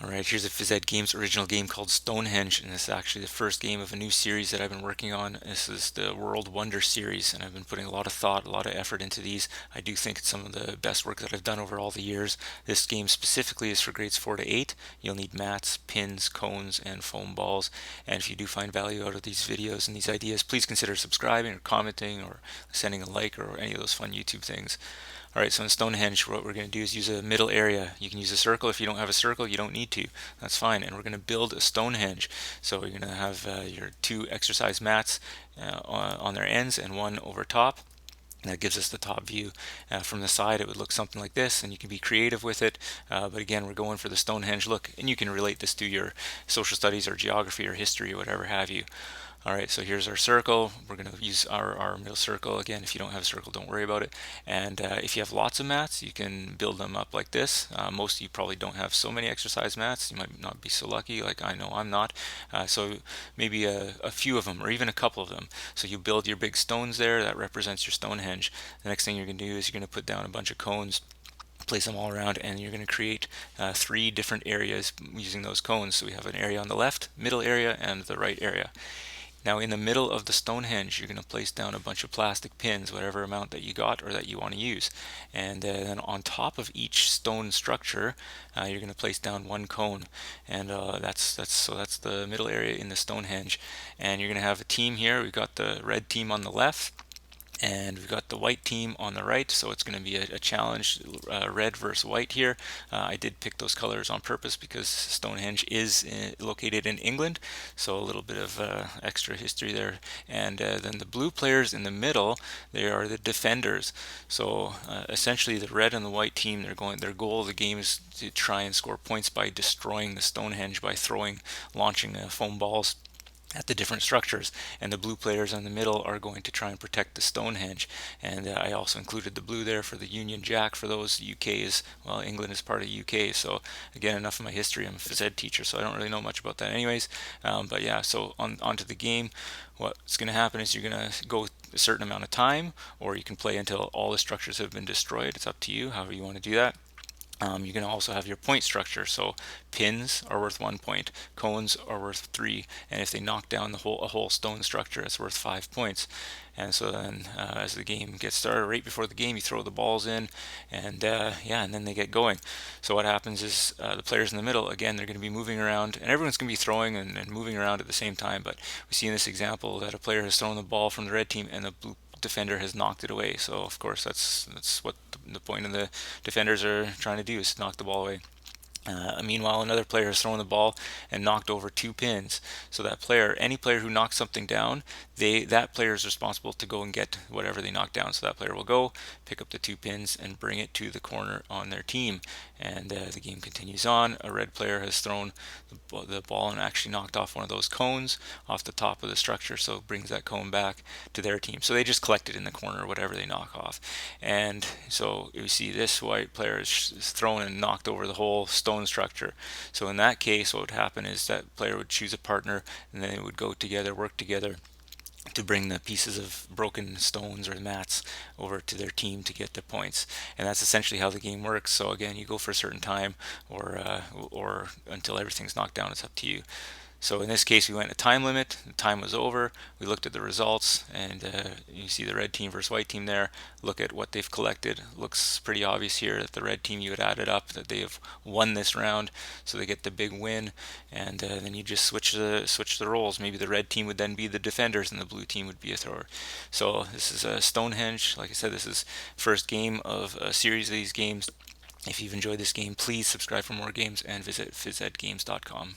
Alright, here's a Physedgames original game called Stonehenge, and this is actually the first game of a new series that I've been working on. This is the World Wonder series, and I've been putting a lot of thought, a lot of effort into these. I do think it's some of the best work that I've done over all the years. This game specifically is for grades 4 to 8. You'll need mats, pins, cones, and foam balls. And if you do find value out of these videos and these ideas, please consider subscribing or commenting or sending a like or any of those fun YouTube things. Alright, so in Stonehenge, what we're going to do is use a middle area. You can use a circle. If you don't have a circle, you don't need to. That's fine. And we're going to build a Stonehenge. So you're going to have your two exercise mats on their ends and one over top. And that gives us the top view. From the side, it would look something like this, and you can be creative with it. But again, we're going for the Stonehenge look, and you can relate this to your social studies or geography or history or whatever have you. Alright, so here's our circle. We're going to use our middle circle. Again, if you don't have a circle, don't worry about it. And if you have lots of mats, you can build them up like this. Most of you probably don't have so many exercise mats. You might not be so lucky, like I know I'm not. So maybe a few of them, or even a couple of them. So you build your big stones there. That represents your Stonehenge. The next thing you're going to do is you're going to put down a bunch of cones, place them all around, and you're going to create 3 different areas using those cones. So we have an area on the left, middle area, and the right area. Now in the middle of the Stonehenge, you're going to place down a bunch of plastic pins, whatever amount that you got or that you want to use. And then on top of each stone structure, you're going to place down one cone. And that's the middle area in the Stonehenge. And you're going to have a team here. We've got the red team on the left, and we've got the white team on the right, so it's going to be a challenge, red versus white here. I did pick those colors on purpose because Stonehenge is located in England, so a little bit of extra history there. And then the blue players in the middle, they are the defenders. So essentially the red and the white team, their goal of the game is to try and score points by destroying the Stonehenge by launching foam balls at the different structures, and the blue players in the middle are going to try and protect the Stonehenge. And I also included the blue there for the Union Jack. For those, UK is, well, England is part of UK, so again, enough of my history. I'm a phys ed teacher, so I don't really know much about that anyways. But yeah, so onto the game. What's going to happen is you're going to go a certain amount of time, or you can play until all the structures have been destroyed. It's up to you, however you want to do that. You're going to also have your point structure. So pins are worth 1 point, cones are worth 3, and if they knock down a whole stone structure, it's worth 5 points. And so then, as the game gets started, right before the game, you throw the balls in, and and then they get going. So what happens is the players in the middle, again, they're going to be moving around, and everyone's going to be throwing and moving around at the same time. But we see in this example that a player has thrown the ball from the red team, and the blue defender has knocked it away. So of course that's what the point of the defenders are trying to do, is to knock the ball away. Meanwhile, another player has thrown the ball and knocked over 2 pins. So any player who knocks something down, that player is responsible to go and get whatever they knock down. So that player will go pick up the 2 pins and bring it to the corner on their team. And the game continues on. A red player has thrown the ball and actually knocked off one of those cones off the top of the structure, so it brings that cone back to their team. So they just collect it in the corner, whatever they knock off. And so you see this white player is thrown and knocked over the whole stone structure. So in that case, what would happen is that player would choose a partner, and then they would go together, work together to bring the pieces of broken stones or mats over to their team to get the points. And that's essentially how the game works. So again, you go for a certain time, or until everything's knocked down. It's up to you. So in this case, we went a time limit. The time was over. We looked at the results, and you see the red team versus white team there. Look at what they've collected. Looks pretty obvious here that the red team, you had added up that they have won this round, so they get the big win. And then you just switch the roles. Maybe the red team would then be the defenders, and the blue team would be a thrower. So this is a Stonehenge. Like I said, this is first game of a series of these games. If you've enjoyed this game, please subscribe for more games and visit physedgames.com.